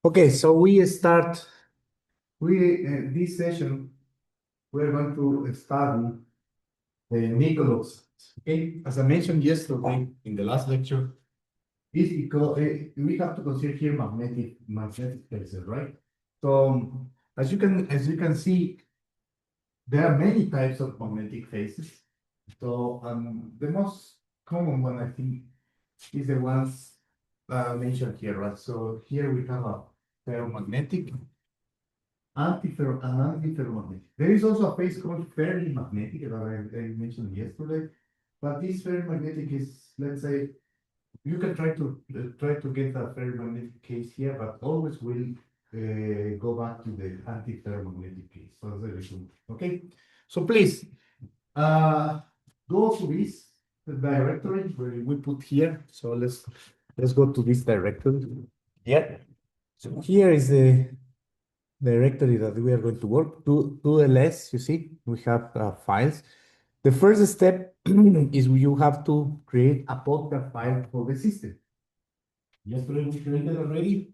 Okay, so we start. This session we're going to study the Nicholas. Okay, as I mentioned yesterday in the last lecture, is because we have to consider here magnetic phases, right? So as you can see, there are many types of magnetic phases. So the most common one I think is the ones mentioned here, right? So here we have a ferromagnetic antiferromagnetic. There is also a phase called ferrimagnetic that I mentioned yesterday, but this ferrimagnetic is, let's say, you can try to get a ferrimagnetic case here, but always will go back to the antiferromagnetic case. So that's the reason. Okay, so please uh, go to this directory where we put here. So let's go to this directory. Yeah. So here is the directory that we are going to work. To the left, you see, we have files. The first step is you have to create a podcast file for the system. Yesterday we created already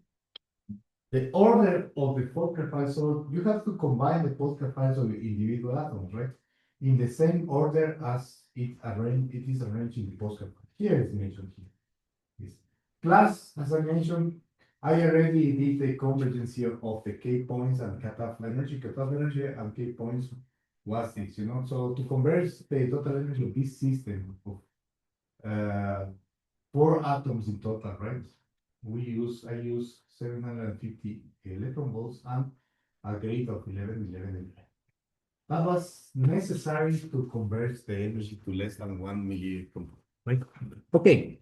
the order of the podcast files. So you have to combine the podcast files of the individual atoms, right? In the same order as it is arranged in the podcast file. Here is mentioned here. Yes. Plus, as I mentioned, I already did the convergence of the K points and cutoff energy. Cutoff energy and K points was this, So to convert the total energy of this system of uh, 4 atoms in total, right? I use 750 electron volts and a gate of 11. That was necessary to convert the energy to less than 1 millielectron volt, right? Okay.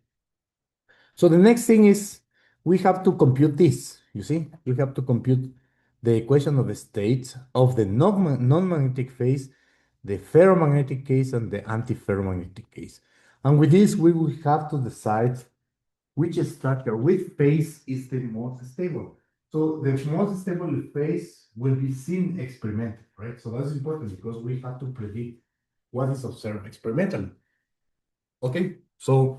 So the next thing is we have to compute this. You see, we have to compute the equation of the states of the non-magnetic phase, the ferromagnetic case, and the antiferromagnetic case. And with this, we will have to decide which structure, which phase is the most stable. So the most stable phase will be seen experimentally, right? So that's important because we have to predict what is observed experimentally. Okay, so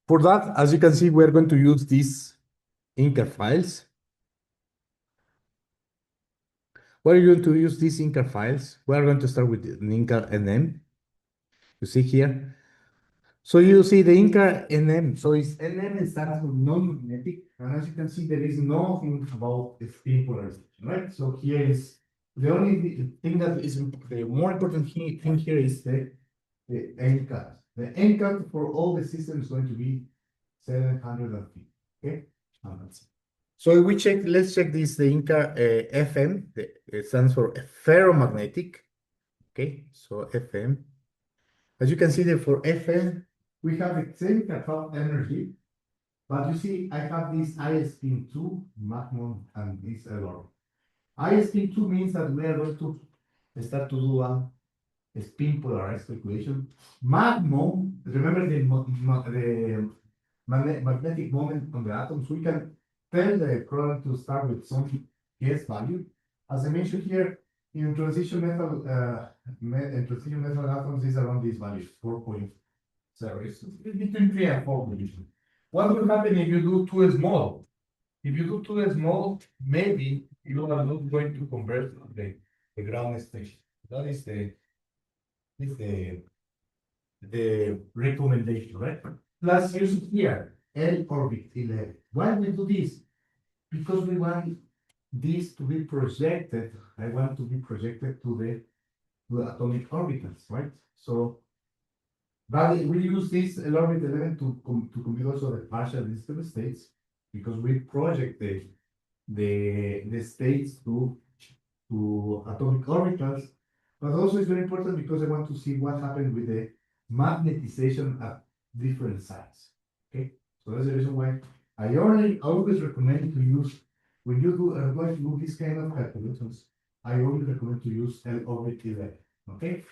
for that, as you can see, we're going to use these Inker files. We're going to use these Inker files. We're going to start with the Inker NM. You see here. So you see the Inker NM. So it's NM stands for non-magnetic. And as you can see, there is nothing about spin polarization, right? So here is the only thing that is the more important thing here is the N cut. The N cut for all the systems is going to be 750. Okay. That's it. So let's check this, the Inca FM, it stands for ferromagnetic. Okay, so FM. As you can see there for FM, we have the same cutoff energy, but you see, I have this I spin 2, maximum, and this error. I spin 2 means that we are going to start to do a spin polarized calculation. Maximum, remember the magnetic moment on the atoms, we can tell the product to start with some guess value. As I mentioned here, in transition metal atoms is around these values, 4.0. It's between 3 and 4 usually. What will happen if you do too small? If you do too small, maybe you are not going to convert the ground station. That is the recommendation, right? Plus, you see here, L orbit 11. Why we do this? Because we want this to be projected. I want to be projected to the atomic orbitals, right? So, but we use this L orbit 11 to compute also the partial instable states because we project the states to atomic orbitals. But also it's very important because I want to see what happened with the magnetization at different sites. Okay, so that's the reason why I always recommend to use when you are going to do this kind of calculations. I always recommend to use L orbit 11. Okay.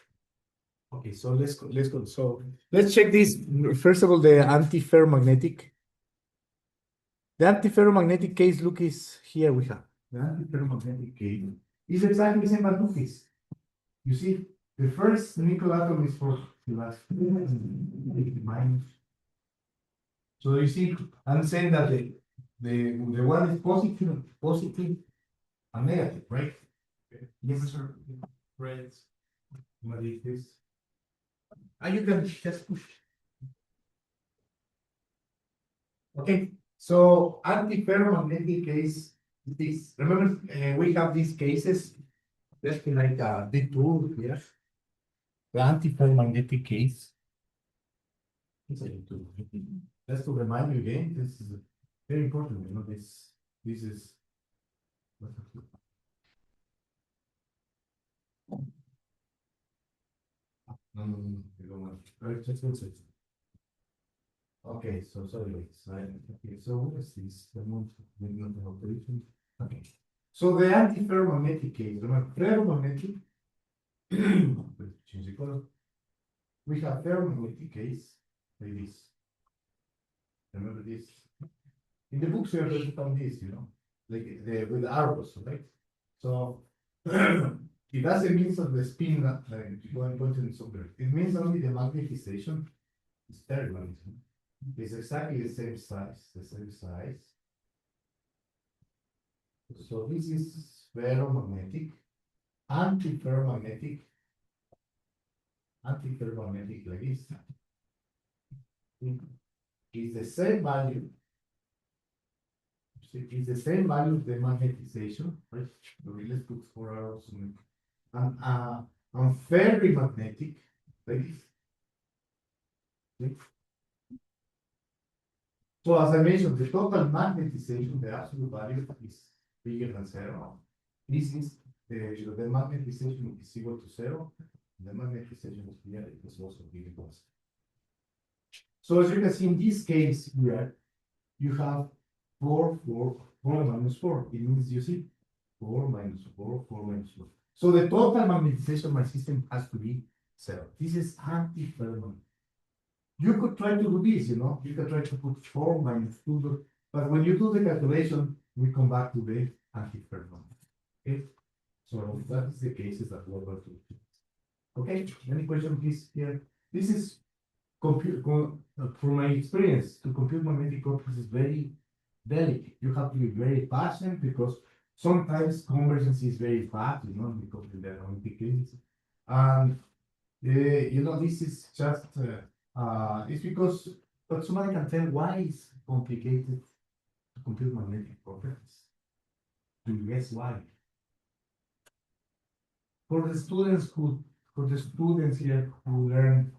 Okay, so let's go. Let's go. So let's check this. First of all, the antiferromagnetic. The antiferromagnetic case, look, is here we have. The antiferromagnetic case is exactly the same as Lucas. You see, the first nickel atom is for the last minus. So you see, I'm saying that the one is positive and negative, right? Yes, sir. Right. What is this? You can just push. Okay, so antiferromagnetic case, this, remember, we have these cases, just like the tool here, the antiferromagnetic case. It's a tool. Just to remind you again, this is very important, you know, this is, no, you don't want, just one second. Okay, so sorry, wait, okay, so what is this? The one with not the operation. Okay. So the antiferromagnetic case, remember, ferromagnetic, let's change the color. We have ferromagnetic case like this. Remember this? In the books, we are going to find this, you know, like with the arrows, right? So it doesn't mean that the spin going to somewhere. It means only the magnetization is ferromagnetic. It's exactly the same size, So this is ferromagnetic, antiferromagnetic, like this. Is the same value. It's the same value of the magnetization, right? Let's put 4 arrows on it. And ferrimagnetic, like this. Okay. So as I mentioned, the total magnetization, the absolute value is bigger than 0. This is the magnetization is equal to 0. The magnetization is here, it is also bigger than 0. So as you can see in this case here, you have 4 minus 4. It means you see 4 minus 4, 4 minus 4. So the total magnetization of my system has to be 0. This is anti-ferromagnetic. You could try to do this, you know, you could try to put 4 minus 2, but when you do the calculation, we come back to the anti-ferromagnetic. Okay, so that is the cases that we're going to do. Okay, any question please here? This is from my experience, to compute magnetic properties is very delicate. You have to be very patient because sometimes convergence is very fast, you know, because of the magnetic cases. And you know, this is just it's because, but somebody can tell why it's complicated to compute magnetic properties. Do you guess why? For the students here who learn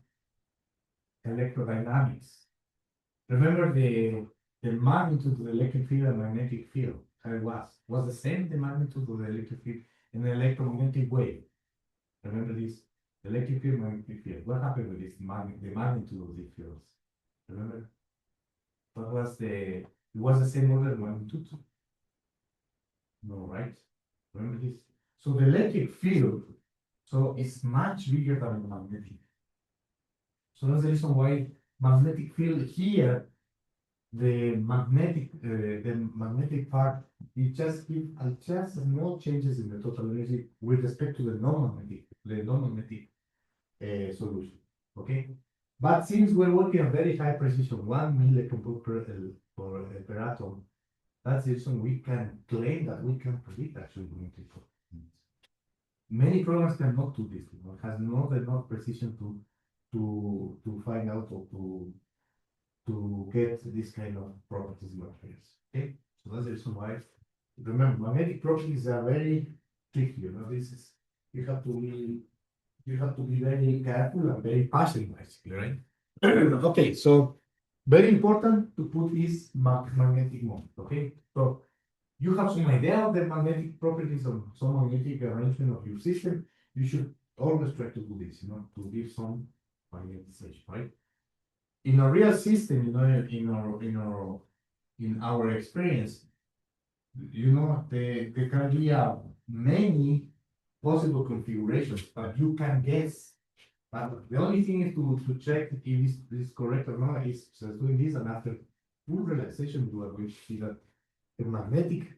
electrodynamics, remember the magnitude of the electric field and magnetic field, how it was the same, the magnitude of the electric field in an electromagnetic wave. Remember this? Electric field, magnetic field. What happened with this the magnitude of these fields? Remember? What was it was the same order of magnitude? No, right? Remember this? So the electric field, so it's much bigger than the magnetic. So that's the reason why magnetic field here, the magnetic part, it just gives just small changes in the total energy with respect to the non-magnetic solution. Okay, but since we're working at very high precision, 1 millicoulomb per atom, that's the reason we can claim that we can predict actually magnetic properties. Many programs cannot do this. You know, has not enough precision to find out or to get this kind of properties in materials. Okay, so that's the reason why. Remember, magnetic properties are very tricky. You know, this is you have to be very careful and very patient, basically, right? Okay, so very important to put this magnetic moment. Okay, so you have some idea of the magnetic properties of some magnetic arrangement of your system. You should always try to do this, you know, to give some magnetization, right? In a real system, you know, in our experience, you know, there can be many possible configurations, but you can guess. But the only thing is to check if this is correct or not is just doing this, and after full relaxation, you are going to see that the magnetic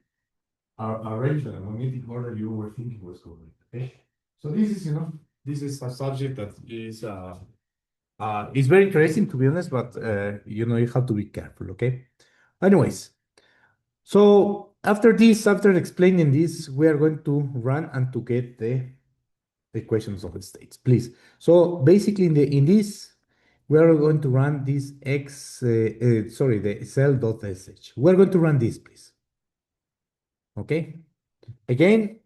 arrangement, the magnetic order you were thinking was correct. Okay, so this is, you know, this is a subject that is it's very interesting, to be honest, but you know, you have to be careful. Okay, anyways, So after this, after explaining this, we are going to run and to get the equations of the states, please. So basically in this, we are going to run this sorry, the cell.sh. We're going to run this, please. Okay. Again,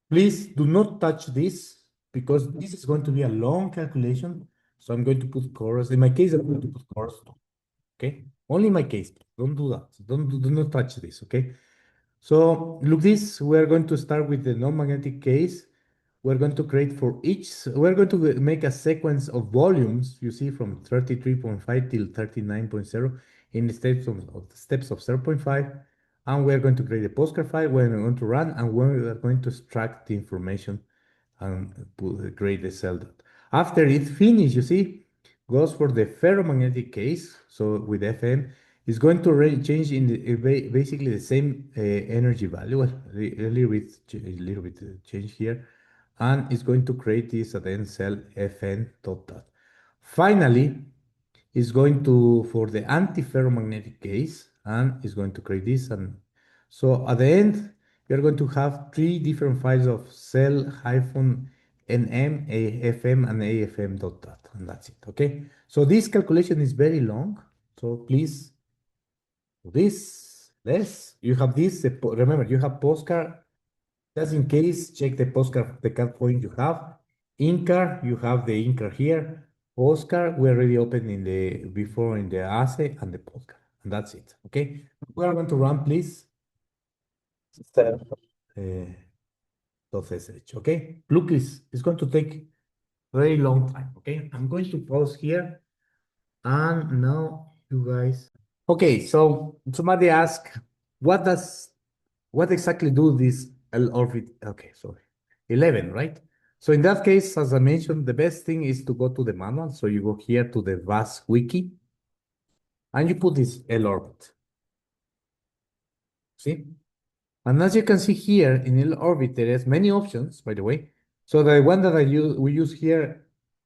please do not touch this because this is going to be a long calculation. So I'm going to put chorus. In my case, I'm going to put chorus too. Okay. Only in my case. Don't do that. Do not touch this. Okay. So look this, we're going to start with the non-magnetic case. We're going to create for each, we're going to make a sequence of volumes, you see, from 33.5 till 39.0 in the steps of 0.5. And we're going to create a postcard file. We're going to run and we're going to extract the information and create the cell dot. After it finishes, you see, goes for the ferromagnetic case. So with Fm, it's going to change in the, basically the same energy value, well, a little bit change here, and it's going to create this at the end cell Fn dot dot. Finally, it's going to for the antiferromagnetic case, and it's going to create this, and so at the end you're going to have three different files of cell hyphen nm, afm, and afm dot dot, and that's it. Okay, so this calculation is very long, so please this, you have this, remember, you have postcard, just in case, check the postcard, the card point you have. Incar, you have the Incar here. Postcard, we already opened in the, before in the assay and the postcard, and that's it, okay? We are going to run, please. Step. .sh, okay? Look, it's going to take very long time, okay? I'm going to pause here, and now you guys. Okay, so somebody asked, what exactly do this L orbit? Okay, sorry, 11, right? So in that case, as I mentioned, the best thing is to go to the manual. So you go here to the VAS wiki, and you put this L orbit. See? And as you can see here in L orbit, there is many options, by the way. So the one that we use here,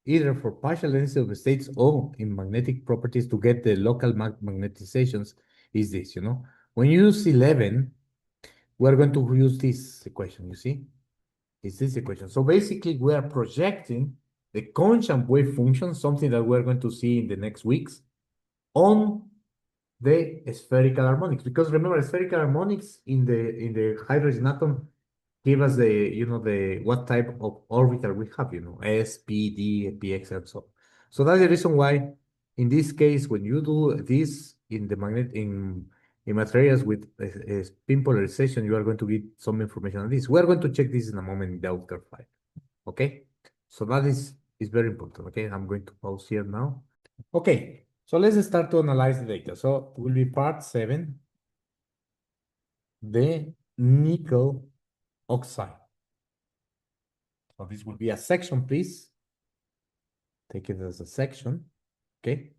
either for partial density of the states or in magnetic properties to get the local magnetizations, is this, you know? When you use 11, we're going to use this equation, you see? It's this equation. So basically, we are projecting the constant wave function, something that we're going to see in the next weeks, on the spherical harmonics. Because remember, spherical harmonics in the hydrogen atom give us the, you know, the what type of orbital we have, you know, S, P, D, Px, and so on. So that's the reason why, in this case, when you do this in the magnet in materials with a spin polarization, you are going to get some information on this. We are going to check this in a moment in the outer file. Okay, so that is very important. Okay, I'm going to pause here now. Okay, so let's start to analyze the data. So it will be part 7, the nickel oxide. So this will be a section, please. Take it as a section, okay?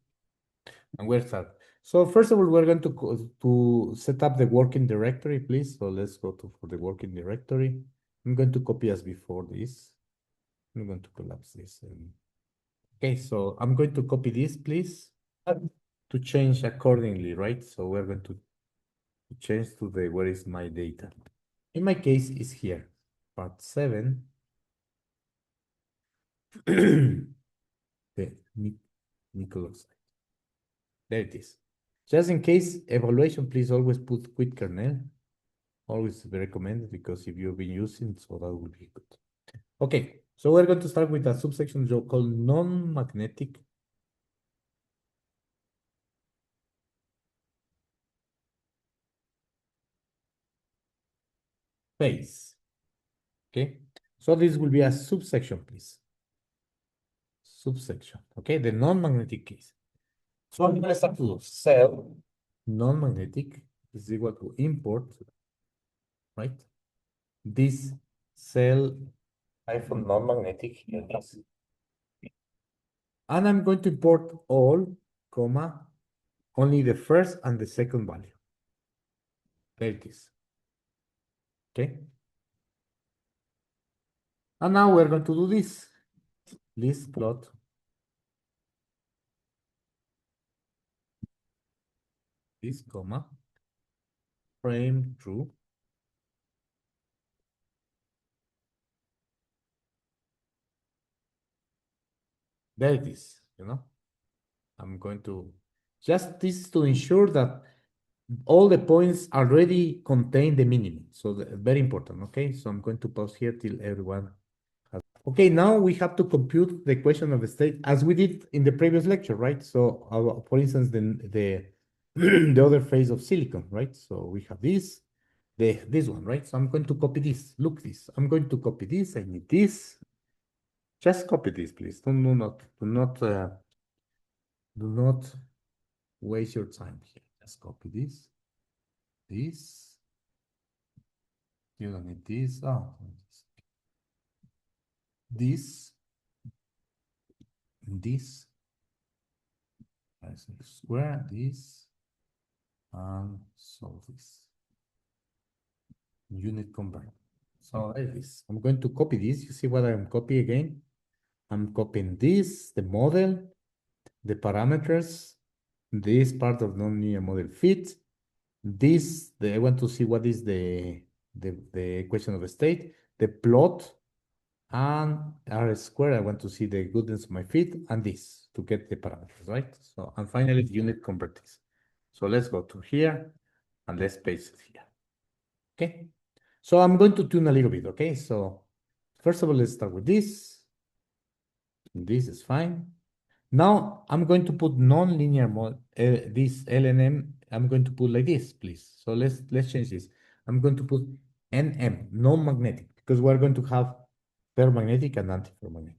And we'll start. So first of all, we're going to set up the working directory, please. So let's go for the working directory. I'm going to copy as before this. I'm going to collapse this. Okay, so I'm going to copy this, please, to change accordingly, right? So we're going to change to the, where is my data? In my case, is here, part 7. The nickel oxide. There it is. Just in case evaluation, please always put quit kernel. Always recommended because if you've been using, so that will be good. Okay, so we're going to start with a subsection called non-magnetic phase. Okay, so this will be a subsection, please. Subsection, okay, the non-magnetic case. So I'm going to start to cell non-magnetic is equal to import, right? This cell hyphen non-magnetic here. And I'm going to import all, comma, only the first and the second value. There it is. Okay. And now we're going to do this. List plot. This, comma, frame true. There it is, you know. I'm going to just this to ensure that all the points already contain the minimum. So very important, okay? So I'm going to pause here till everyone has. Okay, now we have to compute the equation of the state as we did in the previous lecture, right? So for instance, the the other phase of silicon, right? So we have this one, right? So I'm going to copy this. Look this. I'm going to copy this. I need this. Just copy this, please. Do not waste your time here. Just copy this. This. You don't need this. Oh, this. This. I square this. And solve this. Unit convert. So like this. I'm going to copy this. You see what I'm copying again? I'm copying this, the model, the parameters, this part of non-linear model fit, this, I want to see what is the equation of the state, the plot, and R square, I want to see the goodness of my fit, and this to get the parameters, right? So, and finally, the unit converters. So let's go to here, and let's paste it here. Okay? So I'm going to tune a little bit, okay? So first of all, let's start with this. This is fine. Now I'm going to put non-linear mode, this LNM, I'm going to put like this, please. So let's change this. I'm going to put NM, non-magnetic, because we're going to have ferromagnetic and antiferromagnetic.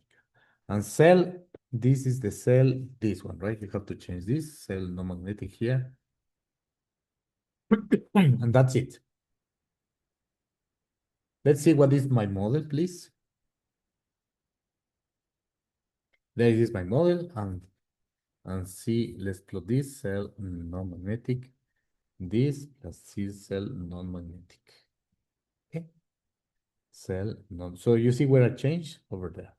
And cell, this is the cell, this one, right? You have to change this, cell non-magnetic here. And that's it. Let's see what is my model, please. There is my model, and see, let's plot this cell non-magnetic. This plus C cell non-magnetic. Okay. Cell non. So you see where I changed over there.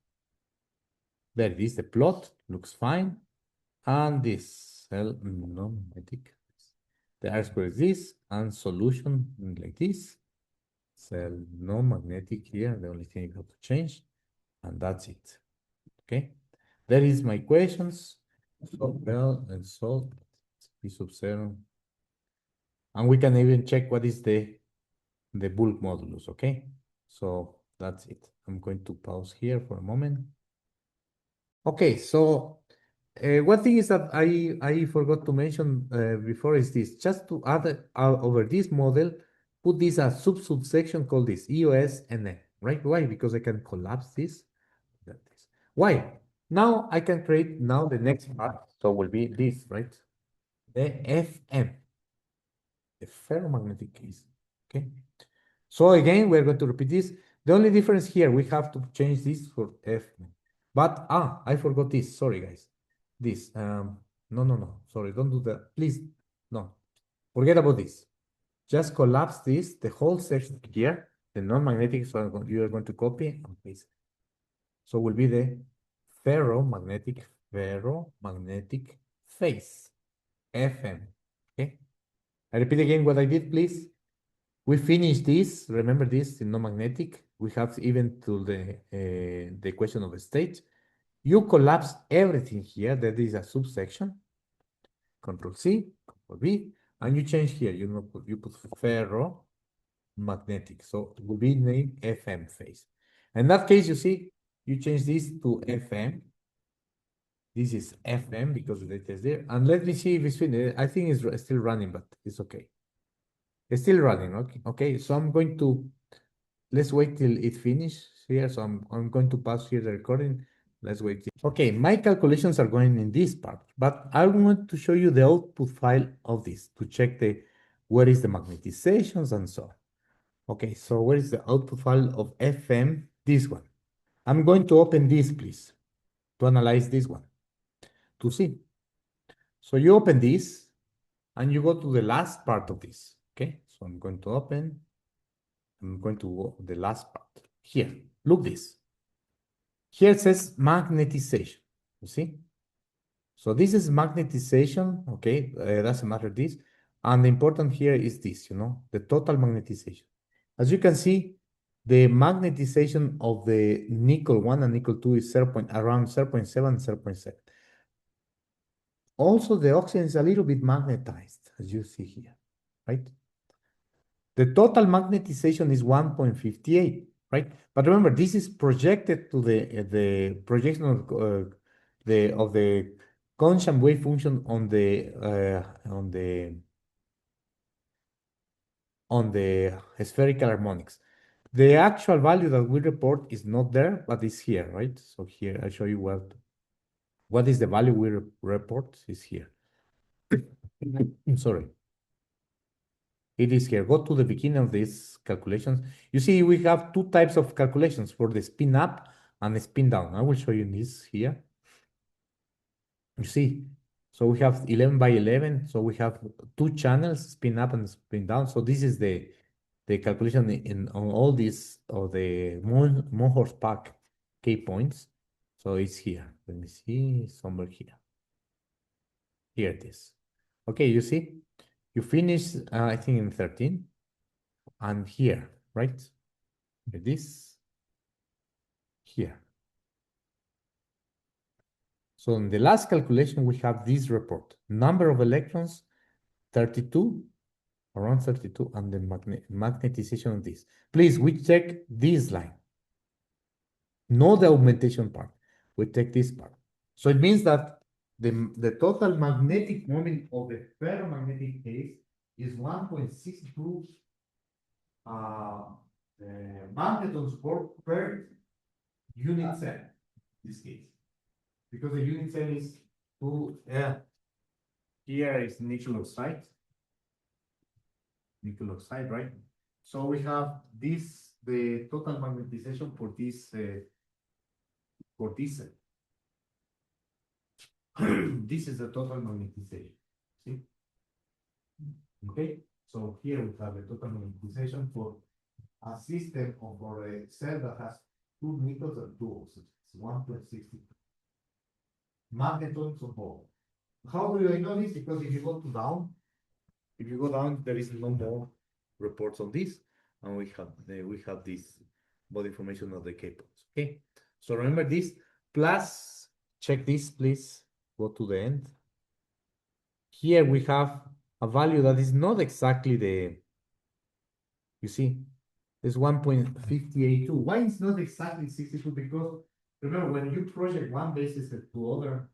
There it is. The plot looks fine. And this cell non-magnetic. The R square is this, and solution like this. Cell non-magnetic here. The only thing you have to change, and that's it. Okay. That is my equations. So well and solve p sub 0. And we can even check what is the bulk modulus, okay? So that's it. I'm going to pause here for a moment. Okay, so one thing is that I forgot to mention before is this, just to add over this model, put this as subsection called this EOS NM, right? Why? Because I can collapse this. Why? Now I can create now the next part. So will be this, right? The FM, the ferromagnetic case, okay? So again, we're going to repeat this. The only difference here, we have to change this for F. But, I forgot this. Sorry, guys. This, no. Sorry, don't do that. Please, no. Forget about this. Just collapse this, the whole section here, the non-magnetic, so you are going to copy and paste. So will be the ferromagnetic phase, FM, okay? I repeat again what I did, please. We finished this, remember this, in non-magnetic. We have even to the equation of a state. You collapse everything here, that is a subsection. Control C, Control V, and you change here, you put ferromagnetic. So it will be named FM phase. In that case, you see, you change this to FM. This is FM because the data is there. And let me see if it's finished. I think it's still running, but it's okay. It's still running, okay? Okay, so I'm going to, let's wait till it finishes here. So I'm going to pause here the recording. Let's wait. Okay, my calculations are going in this part, but I want to show you the output file of this to check where is the magnetizations and so on. Okay, so where is the output file of FM? This one. I'm going to open this, please, to analyze this one, to see. So you open this, and you go to the last part of this, okay? So I'm going to go the last part. Here, look this. Here it says magnetization, you see? So this is magnetization, okay? Doesn't matter this. And the important here is this, the total magnetization. As you can see, the magnetization of the nickel 1 and nickel 2 is around 0.7, 0.7. Also, the oxygen is a little bit magnetized, as you see here, right? The total magnetization is 1.58, right? But remember, this is projected to the projection of the constant wave function on the spherical harmonics. The actual value that we report is not there, but it's here, right? So here I show you what is the value we report is here. Sorry. It is here. Go to the beginning of these calculations. You see, we have two types of calculations for the spin up and the spin down. I will show you this here. You see, so we have 11 by 11. So we have two channels, spin up and spin down. So this is the calculation on all these of the Mohor's-Pack K points. So it's here. Let me see, somewhere here. Here it is. Okay, you see, you finish, I think in 13, and here, right? This here. So in the last calculation, we have this report. Number of electrons, 32, around 32, and the magnetization of this. Please, we check this line. Not the augmentation part. We take this part. So it means that the total magnetic moment of the ferromagnetic case is 1.62 magnetons per unit cell, in this case. Because the unit cell is here is nickel oxide, right? So we have this, the total magnetization for this cell. This is the total magnetization. See? Okay, so here we have the total magnetization for a system or for a cell that has two nickels and two oxygens. It's 1.62 magnetons of both. How do I know this? Because if you go down, there is no more reports on this, and we have this body information of the K points. Okay, so remember this. Plus, check this, please. Go to the end. Here we have a value that is not exactly you see, it's 1.582. Why it's not exactly 62? Because remember, when you project one basis to other,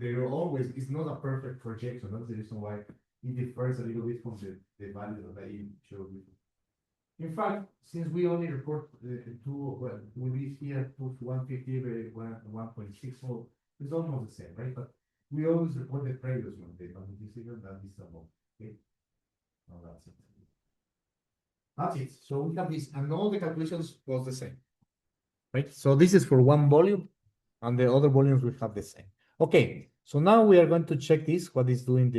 it's not a perfect projection. That's the reason why it differs a little bit from the value that I showed you. In fact, since we only report we leave here 150 by 1.6, so it's almost the same, right? But we always report the previous one, the magnetization that is above. Okay, now that's it. That's it. So we have this, and all the calculations was the same, right? So this is for one volume, and the other volumes will have the same. Okay, so now we are going to check this. What is doing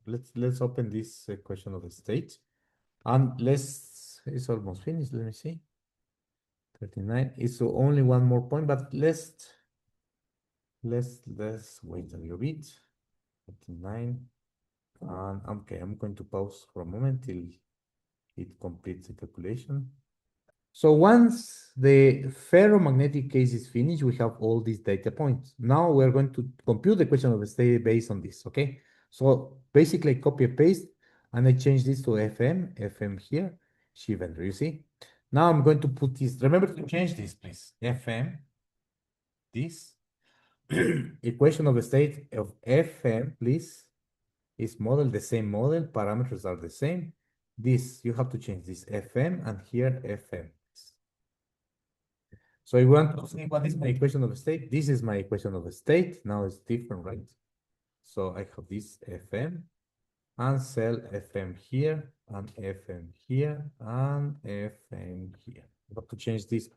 let's open this equation of the state, and it's almost finished. Let me see. 39. It's only one more point, but let's wait a little bit. 39. And okay, I'm going to pause for a moment till it completes the calculation. So once the ferromagnetic case is finished, we have all these data points. Now we're going to compute the equation of the state based on this, okay? So basically copy and paste, and I change this to FM here, Shivendra, you see? Now I'm going to put this, remember to change this, please. FM, this, equation of the state of FM, please, is model, the same model, parameters are the same. This, you have to change this FM, and here FM. So I want to see what is my equation of state. This is my equation of state. Now it's different, right? So I have this FM and cell FM here and FM here and FM here. I have to change this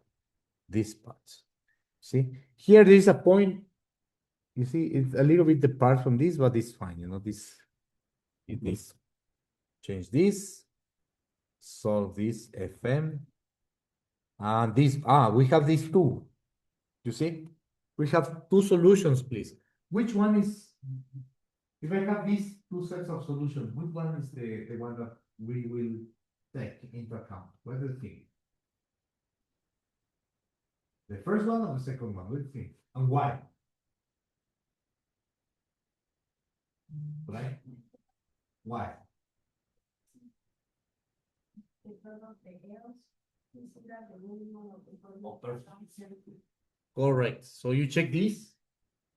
part. See, here there is a point. You see, it's a little bit apart from this, but it's fine. This. Change this. Solve this FM. And this, we have these two. You see? We have two solutions, please. Which one is, if I have these two sets of solutions. Which one is the one that we will take into account? What do you think? The first one or the second one? What do you think? And why? Right? Why? Oh, perfect. Correct. So you check this.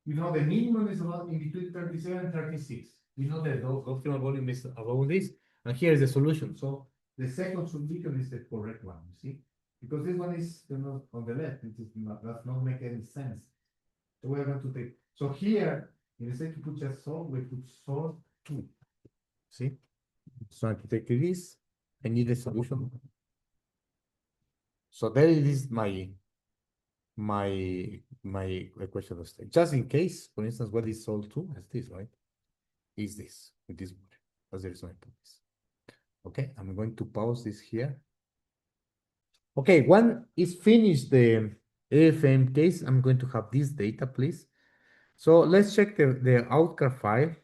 You know the minimum is about in between 37 and 36. We know that the optimal volume is above this, and here is the solution. So the second solution is the correct one, you see? Because this one is not on the left, it is not, does not make any sense. So we are going to take, so here, instead to put just solve, we put solve 2. See? So I have to take this, I need a solution. So there it is my equation of state. Just in case, for instance, what is solved 2 as this, right? Is this with this word. That's the reason I put this. Okay, I'm going to pause this here. Okay, when is finished the AFM case, I'm going to have this data, please. So let's check the outcome file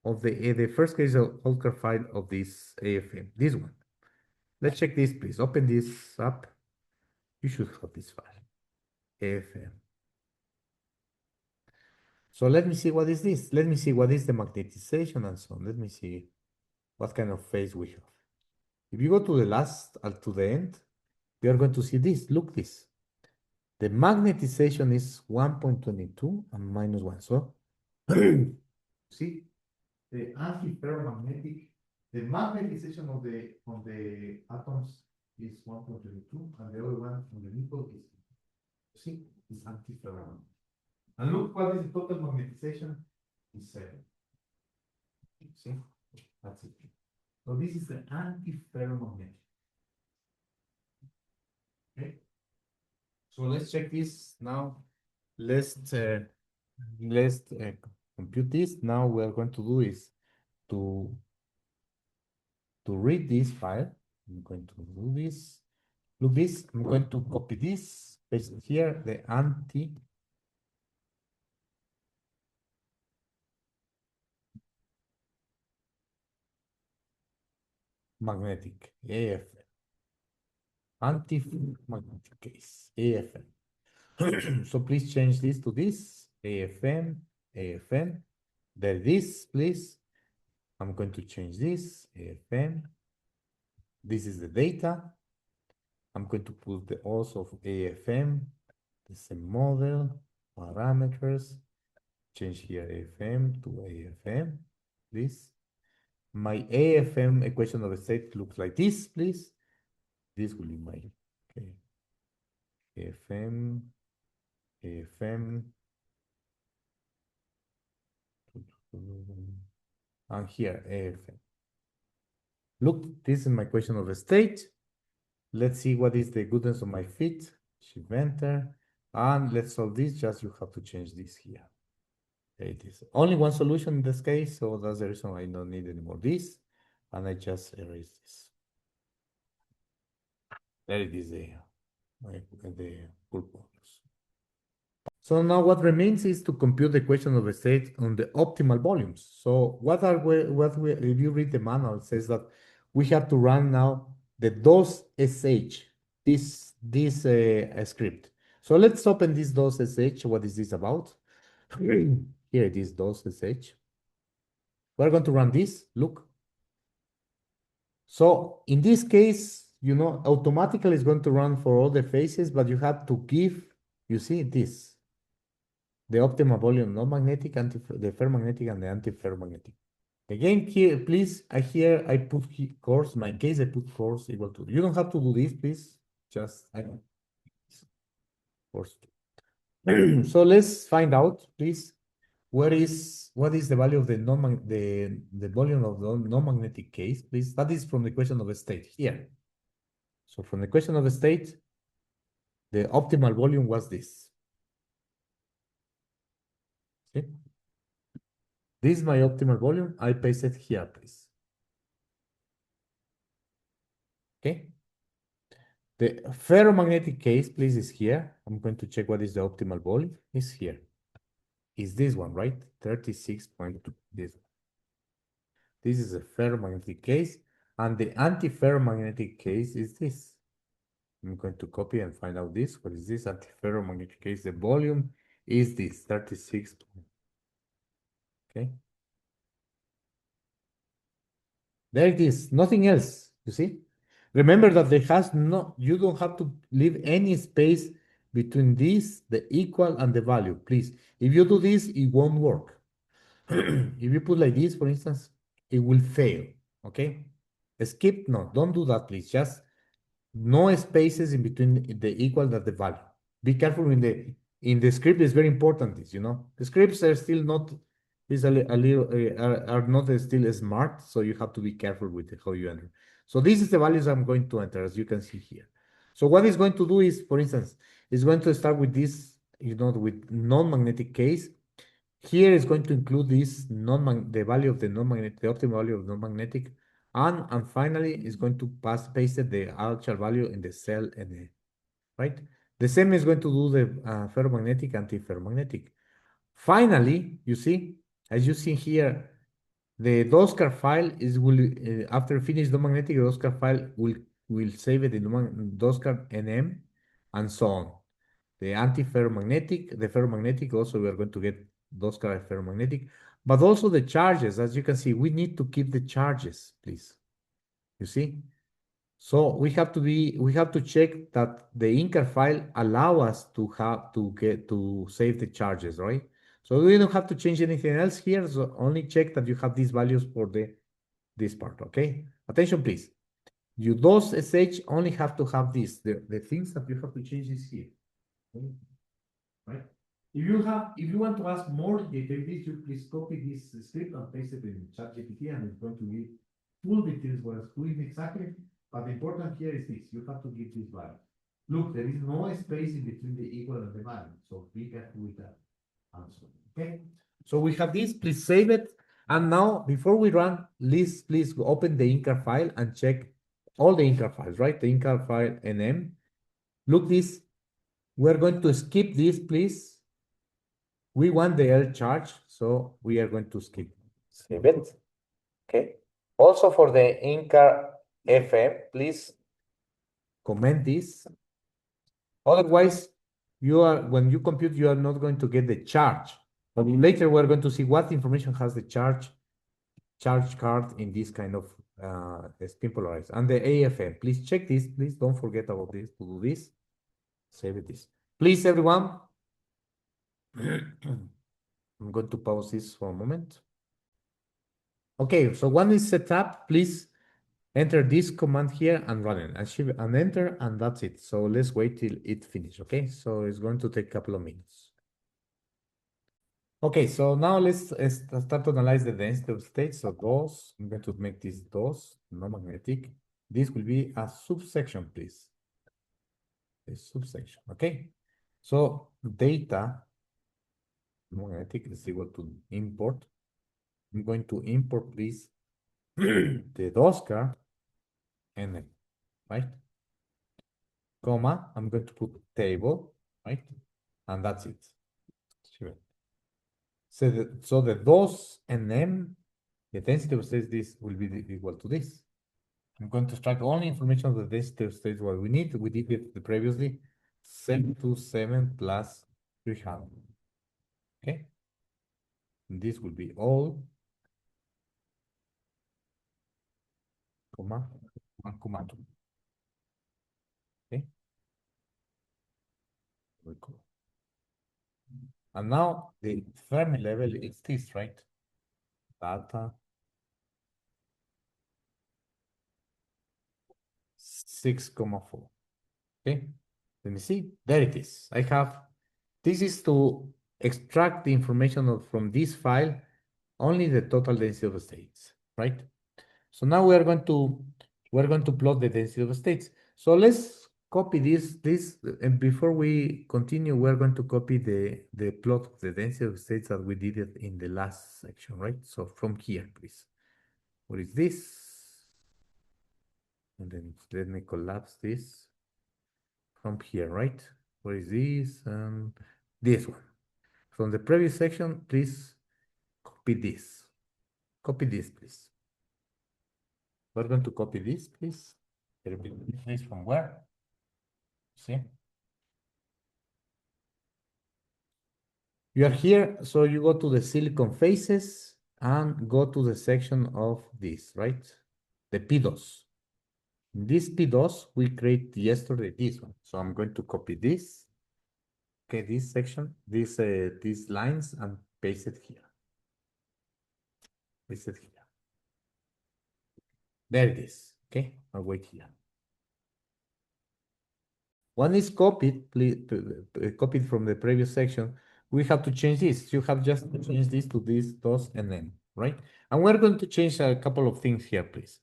of the first case of outcome file of this AFM, this one. Let's check this, please. Open this up. You should have this file, AFM. So let me see what is this. Let me see what is the magnetization and so on. Let me see what kind of phase we have. If you go to the last, to the end, we are going to see this. Look this. The magnetization is 1.22 and minus 1. So, see, the antiferromagnetic, the magnetization of the atoms is 1.22, and the other one on the nickel is antiferromagnetic. And look what is the total magnetization is 7. See, that's it. So this is the antiferromagnetic. Okay. So let's check this now. Let's compute this. Now we are going to do is to read this file. I'm going to do this. Look this. I'm going to copy this. Paste here the magnetic AFM. Anti-magnetic case AFM. So please change this to this AFM, AFM. There this, please. I'm going to change this AFM. This is the data. I'm going to put the also of AFM, the same model, parameters. Change here AFM to AFM, please. My AFM equation of the state looks like this, please. This will be my AFM, AFM, and here AFM. Look, this is my equation of the state. Let's see what is the goodness of my fit. Shift enter, and let's solve this. Just you have to change this here. There it is. Only one solution in this case, so that's the reason I don't need anymore this, and I just erase this. There it is, the purple. So now what remains is to compute the equation of the state on the optimal volumes. So if you read the manual, it says that we have to run now the dos.sh, this script. So let's open this dos.sh. What is this about? Here it is, dos.sh. We're going to run this, look. So in this case, you know, automatically it's going to run for all the phases, but you have to give, you see this. The optimal volume, non-magnetic, the ferromagnetic, and the anti-ferromagnetic. Again, here, please, I put course, my case, I put course equal to. You don't have to do this, please. Just, I don't. Course. So let's find out, please, what is the value of the volume of the non-magnetic case, please. That is from the equation of the state here. So from the equation of the state, the optimal volume was this. Okay. This is my optimal volume. I paste it here, please. Okay. The ferromagnetic case, please, is here. I'm going to check what is the optimal volume. Is here. Is this one, right? 36.2. This one. This is a ferromagnetic case, and the antiferromagnetic case is this. I'm going to copy and find out this. What is this antiferromagnetic case? The volume is this 36. Okay. There it is, nothing else, you see? Remember that you don't have to leave any space between this, the equal, and the value, please. If you do this, it won't work. If you put like this, for instance, it will fail, okay? Skip, no, don't do that, please. Just no spaces in between the equal and the value. Be careful in the script. It's very important. This, the scripts are still not is a little are not still smart. So you have to be careful with how you enter. So this is the values I'm going to enter, as you can see here. So what it's going to do is, for instance, it's going to start with this, with non-magnetic case. Here is going to include this the value of the non-magnetic, the optimal value of non-magnetic, and finally is going to paste the actual value in the cell and right. The same is going to do the ferromagnetic, anti-ferromagnetic. Finally, you see, as you see here, the DOSCAR file will after finish the magnetic, the DOSCAR file will save it in DOSCAR NM and so on. The anti-ferromagnetic, the ferromagnetic, also we are going to get those kind of ferromagnetic, but also the charges. As you can see, we need to keep the charges, please. You see? So we have to check that the Incar file allow us to save the charges, right? So we don't have to change anything else here. So only check that you have these values for this part, okay? Attention, please. You those SH only have to have this. The things that you have to change is here. Okay? Right? If you want to ask more details, you please copy this script and paste it in ChatGPT, and it's going to give full details what it's doing exactly. But the important here is this: you have to give this value. Look, there is no space in between the equal and the value, so be careful with that answer. Okay. So we have this. Please save it. And now, before we run, please open the Incar file and check all the Incar files, right? The Incar file NM. Look this. We're going to skip this, please. We want the L charge, so we are going to skip it. Okay. Also for the Incar FM, please comment this. Otherwise, when you compute, you are not going to get the charge. But later we're going to see what information has the charge card in this kind of spin polarized. And the AFM, please check this. Please don't forget about this to do this. Save this. Please, everyone. I'm going to pause this for a moment. Okay, so one is set up. Please enter this command here and run it. And enter, and that's it. So let's wait till it finishes, okay? So it's going to take a couple of minutes. Okay, so now let's start to analyze the density of states. So those, I'm going to make this those, non-magnetic. This will be a subsection, please. A subsection, okay? So data, magnetic is equal to import. I'm going to import, please, the DOSCAR and right? Comma, I'm going to put table, right? And that's it. Sure. So the DOS and M, the density of states, this will be equal to this. I'm going to extract only information of the density of states what we need. We did it previously, 727 plus 300. Okay? And this will be all, comma, 1, comma 2. Okay? Very cool. And now the Fermi level is this, right? Data 6,4. Okay, let me see. There it is. This is to extract the information from this file, only the total density of states, right? So now we're going to plot the density of states. So let's copy this, and before we continue, we're going to copy the plot of the density of states that we did it in the last section, right? So from here, please. What is this? And then let me collapse this from here, right? What is this? This one. From the previous section, please copy this. Copy this, please. We're going to copy this, please. This from where? See? You are here, so you go to the silicon faces and go to the section of this, right? The P2. This P2 we create yesterday, this one. So I'm going to copy this, okay, this section, these lines, and paste it here. Paste it here. There it is, okay? I'll wait here. One is copied, please, copied from the previous section. We have to change this. You have just to change this to this, those, and then, right? And we're going to change a couple of things here, please.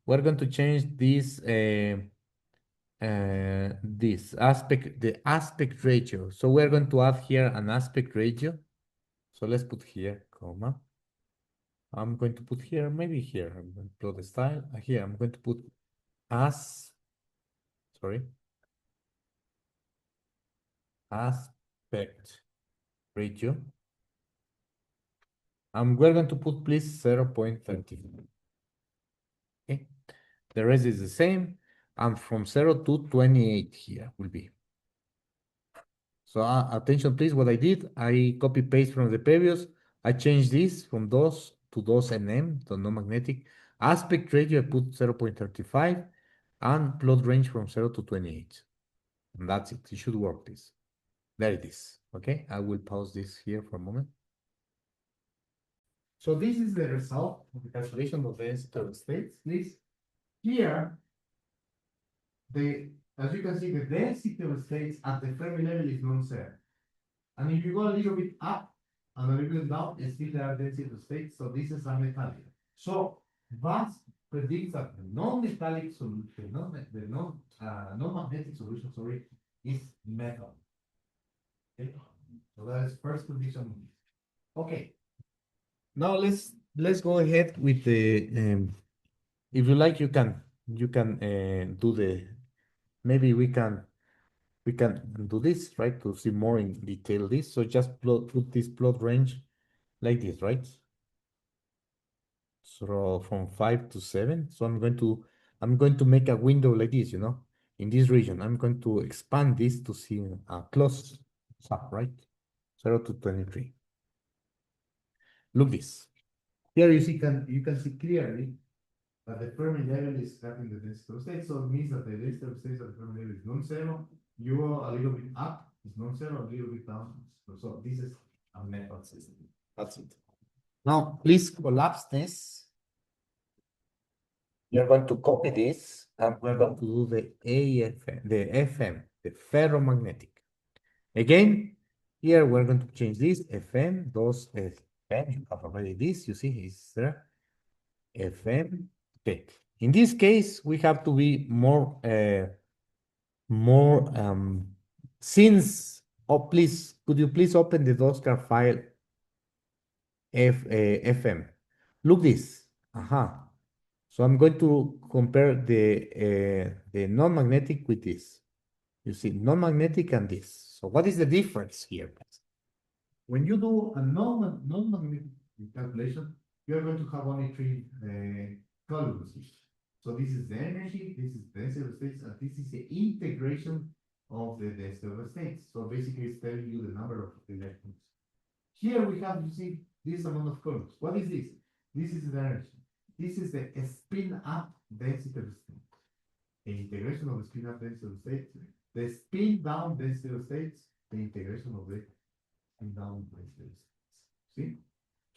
We're going to change this aspect, the aspect ratio. So we're going to add here an aspect ratio. So let's put here, comma. I'm going to put here, maybe here. I'm going to put the style. Here, I'm going to put sorry, aspect ratio. And we're going to put, please, 0.30. Okay. The rest is the same. And from 0 to 28 here will be. So attention, please. What I did, I copy paste from the previous. I changed this from those to those NM, the non-magnetic. Aspect ratio, I put 0.35 and plot range from 0 to 28. And that's it. It should work this. There it is. Okay. I will pause this here for a moment. So this is the result of the calculation of the states, please. Here, as you can see, the density of states at the Fermi level is non-zero. And if you go a little bit up and a little bit down, still there are density of states, so this is unmetallic. So that predicts that the non-metallic solution, the non-magnetic solution, sorry, is metal. Okay, so that is first condition. Okay. Now let's go ahead with the if you like, you can do the, maybe we can do this, right, to see more in detail this. So just put this plot range like this, right? So from 5 to 7. So I'm going to make a window like this, in this region. I'm going to expand this to see a close up, right? 0 to 23. Look this. Here you can see clearly that the Fermi level is having the density of states, so it means that the density of states at the Fermi level is non-zero. You go a little bit up, it's non-zero, a little bit down. So this is a metal system. That's it. Now, please collapse this. You're going to copy this, and we're going to do the AFM, the FM, the ferromagnetic. Again, here we're going to change this FM, those FM, you have already this, you see, is there. FM. Okay. In this case, we have to be more since, please, could you please open the Oscar file FM? Look this. So I'm going to compare the non-magnetic with this. You see, non-magnetic and this. So what is the difference here? When you do a non-magnetic calculation, you're going to have only three columns. So this is the energy, this is the density of states, and this is the integration of the density of states. So basically, it's telling you the number of electrons. Here we have, you see, this amount of columns. What is this? This is the energy. This is the spin up density of states. The integration of the spin up density of states. The spin down density of states. The integration of the spin down density of states. See?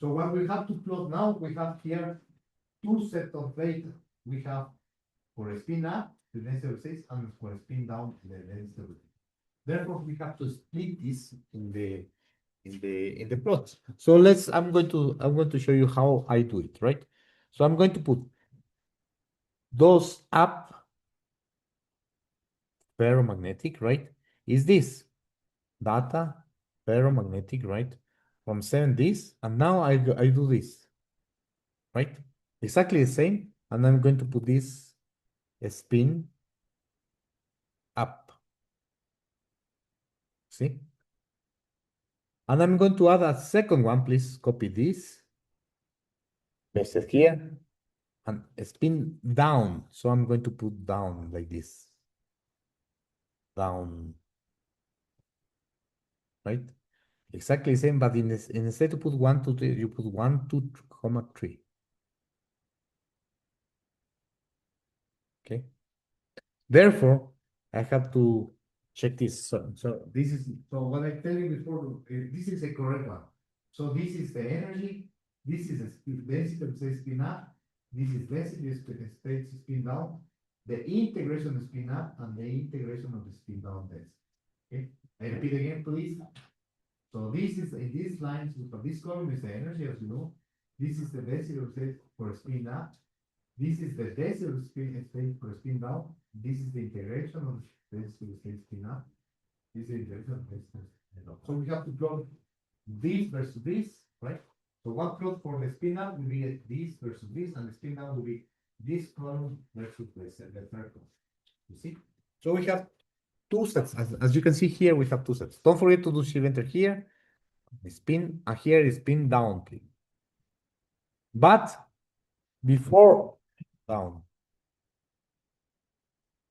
So what we have to plot now, we have here two sets of data. We have for a spin up the density of states and for a spin down the density of states. Therefore, we have to split this in the plot. So I'm going to show you how I do it, right? So I'm going to put those up ferromagnetic, right? Is this data ferromagnetic, right? From 7 this, and now I do this, right? Exactly the same, and I'm going to put this spin up. See? And I'm going to add a second one. Please copy this. Paste it here. and spin down. So I'm going to put down like this. Down. Right? Exactly the same, but instead to put 1, 2, 3, you put 1, 2, 3. Okay. Therefore, I have to check this. So this is, so what I tell you before, this is a correct one. So this is the energy, this is a density of the spin up, this is density of the state spin down, the integration of spin up and the integration of the spin down density. Okay, I repeat again, please. So this is in these lines, for this column is the energy, as you know. This is the density of state for spin up. This is the density of state for spin down. This is the integration of the density of state spin up. This is the integration of density spin down. So we have to plot this versus this, right? So one plot for the spin up will be this versus this, and the spin down will be this column versus the third column. You see? So we have two sets. As you can see here, we have two sets. Don't forget to do shift enter here. Spin, and here is spin down, please. But before down.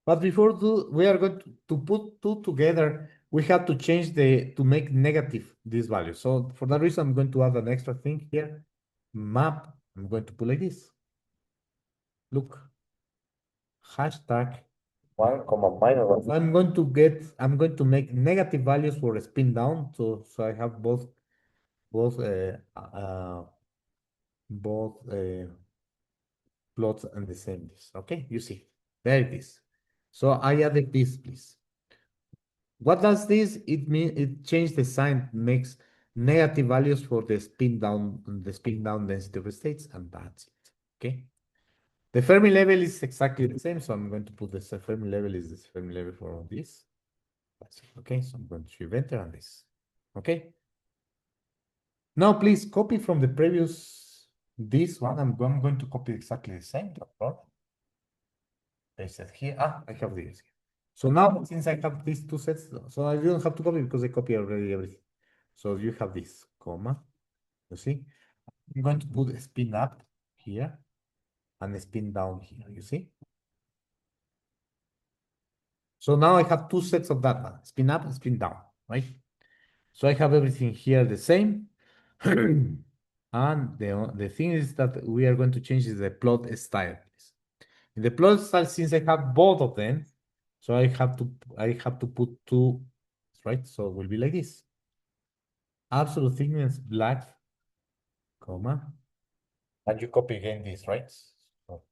But before we are going to put two together, we have to change to make negative this value. So for that reason, I'm going to add an extra thing here. Map, I'm going to put like this. Look, hashtag 1, minus 1. So I'm going to make negative values for spin down. So I have both plots and the same this. Okay, you see, there it is. So I added this, please. What does this? It means it changed the sign, makes negative values for the spin down density of states, and that's it. Okay. The Fermi level is exactly the same, so I'm going to put the Fermi level is this Fermi level for all this. That's it. Okay, so I'm going to enter on this. Okay. Now, please copy from the previous this one. I'm going to copy exactly the same. Paste it here. I have this here. So now, since I have these two sets, so I don't have to copy because I copy already everything. So you have this, comma, you see? I'm going to put a spin up here and a spin down here, you see? So now I have two sets of that one, spin up and spin down, right? So I have everything here the same. And the thing is that we are going to change is the plot style. In the plot style, since I have both of them, so I have to put two, right? So it will be like this. Absolute thickness black, comma, and you copy again this, right? So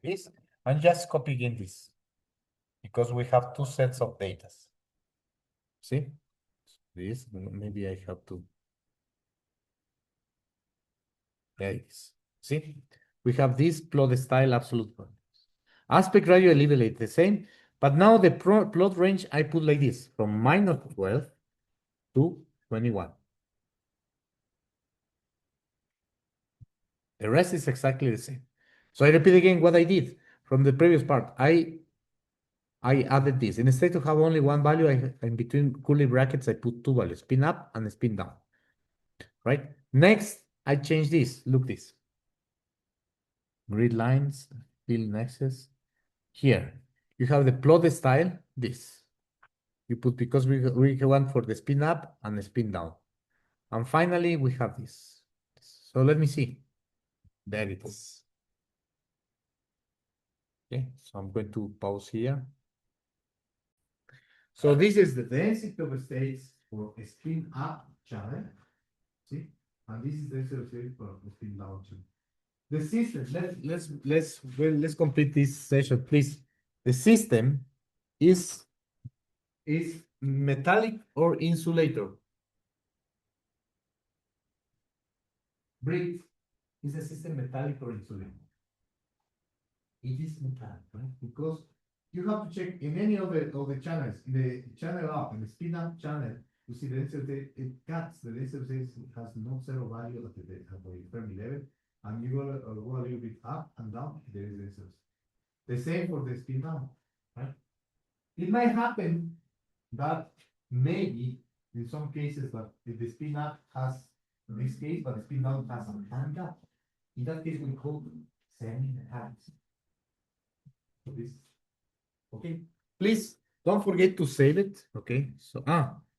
this, and just copy again this, because we have two sets of data. See? This, maybe I have to. There it is. See? We have this plot style absolute point. Aspect ratio eliminate the same, but now the plot range I put like this, from -12 to 21. The rest is exactly the same. So I repeat again what I did from the previous part. I added this. Instead to have only one value, in between curly brackets, I put two values, spin up and spin down. Right? Next, I change this. Look this. Grid lines, fill nexus. Here, you have the plot style, this. You put, because we want for the spin up and the spin down. And finally, we have this. So let me see. There it is. Okay, so I'm going to pause here. So this is the density of states for a spin up channel. See? And this is the density of states for a spin down channel. The system, Let's complete this session, please. The system is metallic or insulator. brick is a system metallic or insulated. It is metallic, right? Because you have to check in any of the channels, in the channel up, in the spin up channel, you see the density, it cuts, the density has no zero value at the Fermi level, and you go a little bit up and down, there is density. The same for the spin down, right? It might happen that maybe in some cases that if the spin up has this case, but the spin down has a hand gap. In that case, we call semi-metallics. So this, Okay, please don't forget to save it. Okay, so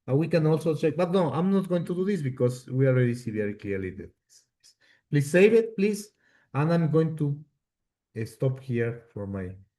we can also check, but no, I'm not going to do this because we already see very clearly that please save it, please, and I'm going to stop here for my